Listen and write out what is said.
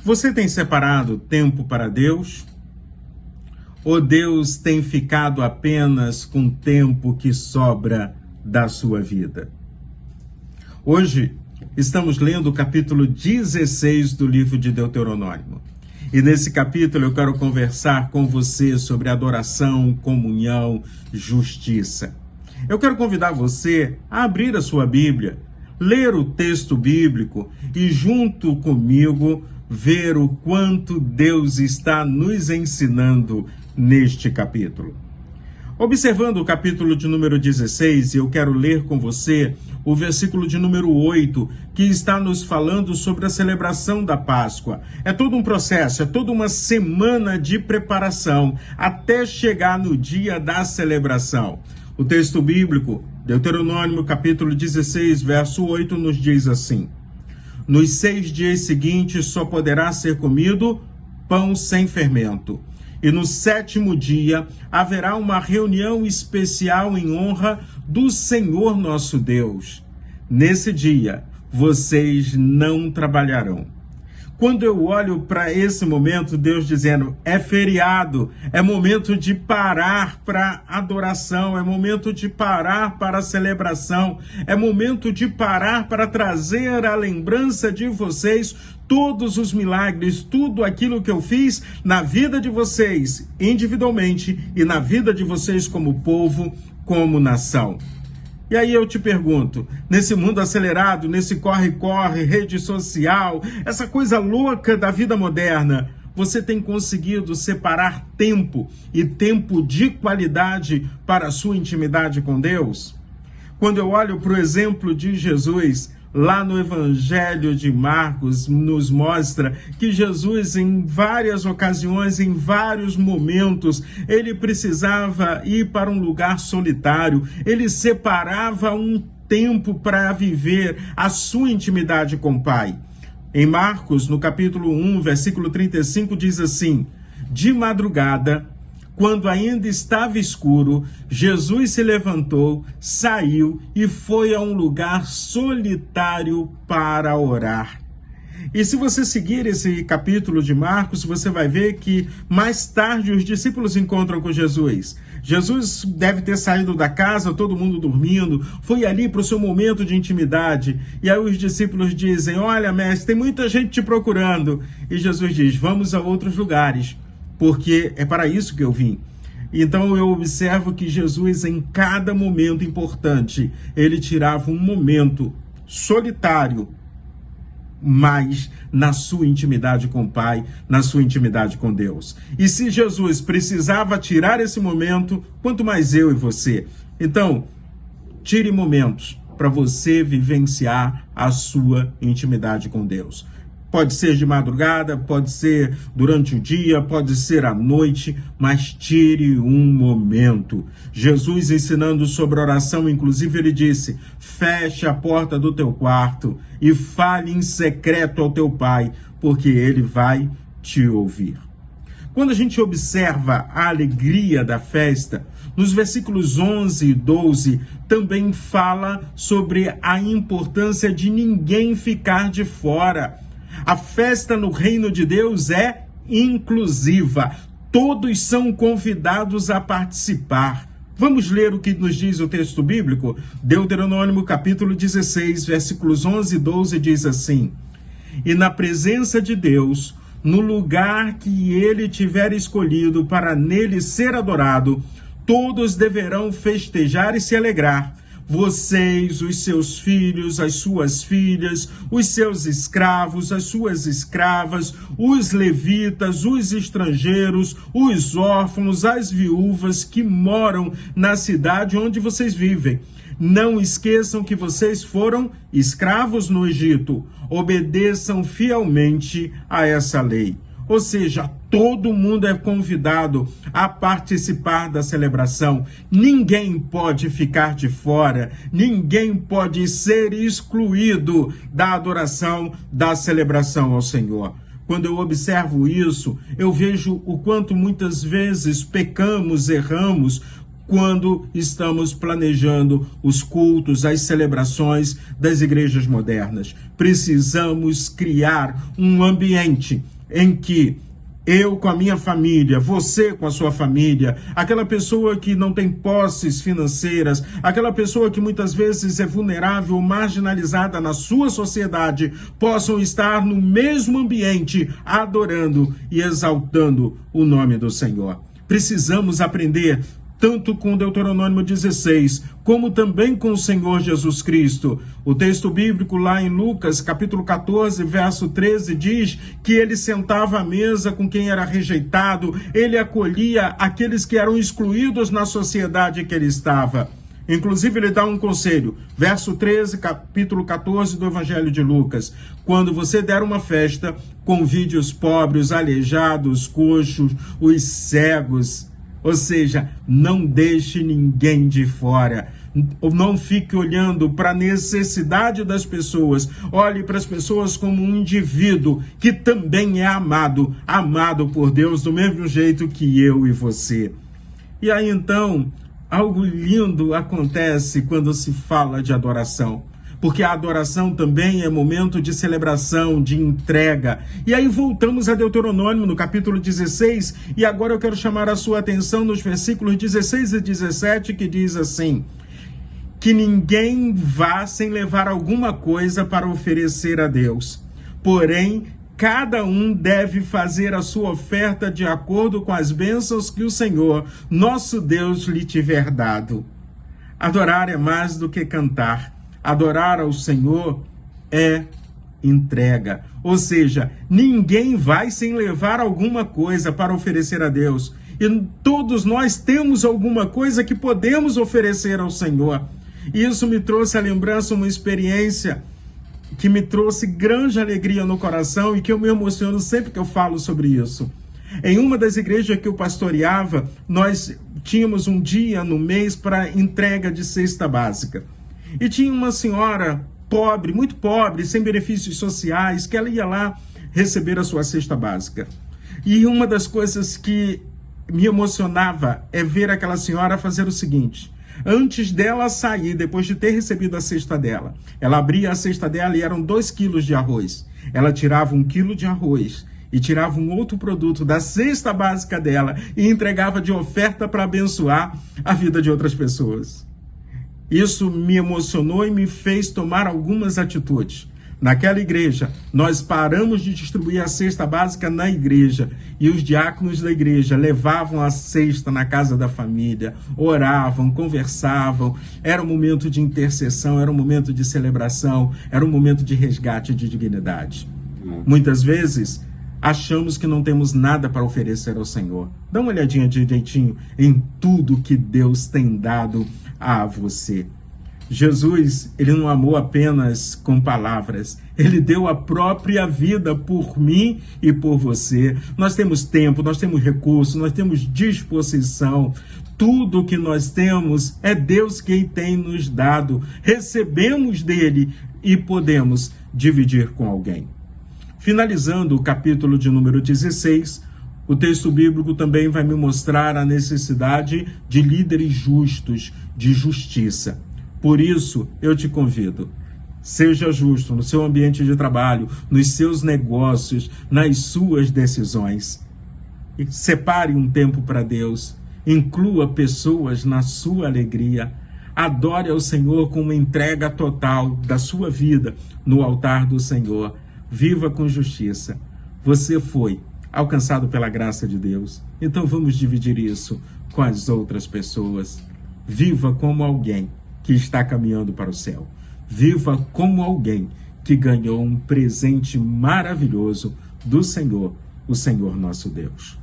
Você tem separado tempo para Deus? Ou Deus tem ficado apenas com o tempo que sobra da sua vida? Hoje estamos lendo o capítulo 16 do livro de Deuteronômio. E nesse capítulo eu quero conversar com você sobre adoração, comunhão, justiça. Eu quero convidar você a abrir a sua Bíblia, ler o texto bíblico e junto comigo ver o quanto Deus está nos ensinando neste capítulo. Observando o capítulo de número 16, eu quero ler com você o versículo de número 8, que está nos falando sobre a celebração da Páscoa. É todo um processo, é toda uma semana de preparação até chegar no dia da celebração. O texto bíblico, Deuteronômio capítulo 16, verso 8, nos diz assim: Nos 6 dias seguintes só poderá ser comido pão sem fermento. E no 7º dia haverá uma reunião especial em honra do Senhor nosso Deus. Nesse dia, vocês não trabalharão. Quando eu olho para esse momento, Deus dizendo, é feriado, é momento de parar para adoração, é momento de parar para celebração, é momento de parar para trazer à lembrança de vocês todos os milagres, tudo aquilo que eu fiz na vida de vocês individualmente e na vida de vocês como povo, como nação. E aí eu te pergunto, nesse mundo acelerado, nesse corre-corre, rede social, essa coisa louca da vida moderna, você tem conseguido separar tempo e tempo de qualidade para a sua intimidade com Deus? Quando eu olho para o exemplo de Jesus, lá no Evangelho de Marcos, nos mostra que Jesus, em várias ocasiões, em vários momentos, ele precisava ir para um lugar solitário, ele separava um tempo para viver a sua intimidade com o Pai. Em Marcos, no capítulo 1, versículo 35, diz assim: De madrugada, quando ainda estava escuro, Jesus se levantou, saiu e foi a um lugar solitário para orar. E se você seguir esse capítulo de Marcos, você vai ver que mais tarde os discípulos encontram com Jesus. Jesus deve ter saído da casa, todo mundo dormindo, foi ali para o seu momento de intimidade. E aí os discípulos dizem, olha, mestre, tem muita gente te procurando. E Jesus diz, vamos a outros lugares, porque é para isso que eu vim. Então eu observo que Jesus, em cada momento importante, ele tirava um momento solitário, mas na sua intimidade com o Pai, na sua intimidade com Deus. E se Jesus precisava tirar esse momento, quanto mais eu e você. Então, tire momentos para você vivenciar a sua intimidade com Deus. Pode ser de madrugada, pode ser durante o dia, pode ser à noite, mas tire um momento. Jesus, ensinando sobre oração, inclusive, ele disse, feche a porta do teu quarto e fale em secreto ao teu Pai, porque ele vai te ouvir. Quando a gente observa a alegria da festa, nos versículos 11 e 12, também fala sobre a importância de ninguém ficar de fora. A festa no reino de Deus é inclusiva. Todos são convidados a participar. Vamos ler o que nos diz o texto bíblico? Deuteronômio capítulo 16, versículos 11 e 12 diz assim: E na presença de Deus, no lugar que ele tiver escolhido para nele ser adorado, todos deverão festejar e se alegrar. Vocês, os seus filhos, as suas filhas, os seus escravos, as suas escravas, os levitas, os estrangeiros, os órfãos, as viúvas que moram na cidade onde vocês vivem. Não esqueçam que vocês foram escravos no Egito. Obedeçam fielmente a essa lei. Ou seja, todo mundo é convidado a participar da celebração. Ninguém pode ficar de fora, ninguém pode ser excluído da adoração, da celebração ao Senhor. Quando eu observo isso, eu vejo o quanto muitas vezes pecamos, erramos, quando estamos planejando os cultos, as celebrações das igrejas modernas. Precisamos criar um ambiente em que eu com a minha família, você com a sua família, aquela pessoa que não tem posses financeiras, aquela pessoa que muitas vezes é vulnerável, marginalizada na sua sociedade, possam estar no mesmo ambiente, adorando e exaltando o nome do Senhor. Precisamos aprender tanto com Deuteronômio 16, como também com o Senhor Jesus Cristo. O texto bíblico lá em Lucas, capítulo 14, verso 13, diz que ele sentava à mesa com quem era rejeitado, ele acolhia aqueles que eram excluídos na sociedade que ele estava. Inclusive, ele dá um conselho, verso 13, capítulo 14 do Evangelho de Lucas. Quando você der uma festa, convide os pobres, os aleijados, os coxos, os cegos. Ou seja, não deixe ninguém de fora. Não fique olhando para a necessidade das pessoas. Olhe para as pessoas como um indivíduo que também é amado por Deus do mesmo jeito que eu e você. E aí então, algo lindo acontece quando se fala de adoração. Porque a adoração também é momento de celebração, de entrega. E aí voltamos a Deuteronômio, no capítulo 16, e agora eu quero chamar a sua atenção nos versículos 16 e 17, que diz assim: que ninguém vá sem levar alguma coisa para oferecer a Deus. Porém, cada um deve fazer a sua oferta de acordo com as bênçãos que o Senhor, nosso Deus, lhe tiver dado. Adorar é mais do que cantar. Adorar ao Senhor é entrega. Ou seja, ninguém vai sem levar alguma coisa para oferecer a Deus. E todos nós temos alguma coisa que podemos oferecer ao Senhor. E isso me trouxe à lembrança uma experiência que me trouxe grande alegria no coração e que eu me emociono sempre que eu falo sobre isso. Em uma das igrejas que eu pastoreava, nós tínhamos um dia no mês para entrega de cesta básica. E tinha uma senhora pobre, muito pobre, sem benefícios sociais, que ela ia lá receber a sua cesta básica. E uma das coisas que me emocionava é ver aquela senhora fazer o seguinte: antes dela sair, depois de ter recebido a cesta dela, ela abria a cesta dela e eram 2 quilos de arroz. Ela tirava 1 quilo de arroz e tirava um outro produto da cesta básica dela e entregava de oferta para abençoar a vida de outras pessoas. Isso me emocionou e me fez tomar algumas atitudes. Naquela igreja, nós paramos de distribuir a cesta básica na igreja e os diáconos da igreja levavam a cesta na casa da família, oravam, conversavam. Era um momento de intercessão, era um momento de celebração, era um momento de resgate de dignidade. Muitas vezes, achamos que não temos nada para oferecer ao Senhor. Dá uma olhadinha direitinho em tudo que Deus tem dado a você. Jesus, ele não amou apenas com palavras, ele deu a própria vida por mim e por você. Nós temos tempo, nós temos recursos, nós temos disposição. Tudo que nós temos é Deus quem tem nos dado. Recebemos dele e podemos dividir com alguém. Finalizando o capítulo de número 16, o texto bíblico também vai me mostrar a necessidade de líderes justos, de justiça. Por isso, eu te convido, seja justo no seu ambiente de trabalho, nos seus negócios, nas suas decisões. E separe um tempo para Deus, inclua pessoas na sua alegria, adore ao Senhor com uma entrega total da sua vida no altar do Senhor. Viva com justiça. Você foi alcançado pela graça de Deus, então vamos dividir isso com as outras pessoas. Viva como alguém que está caminhando para o céu. Viva como alguém que ganhou um presente maravilhoso do Senhor, o Senhor nosso Deus.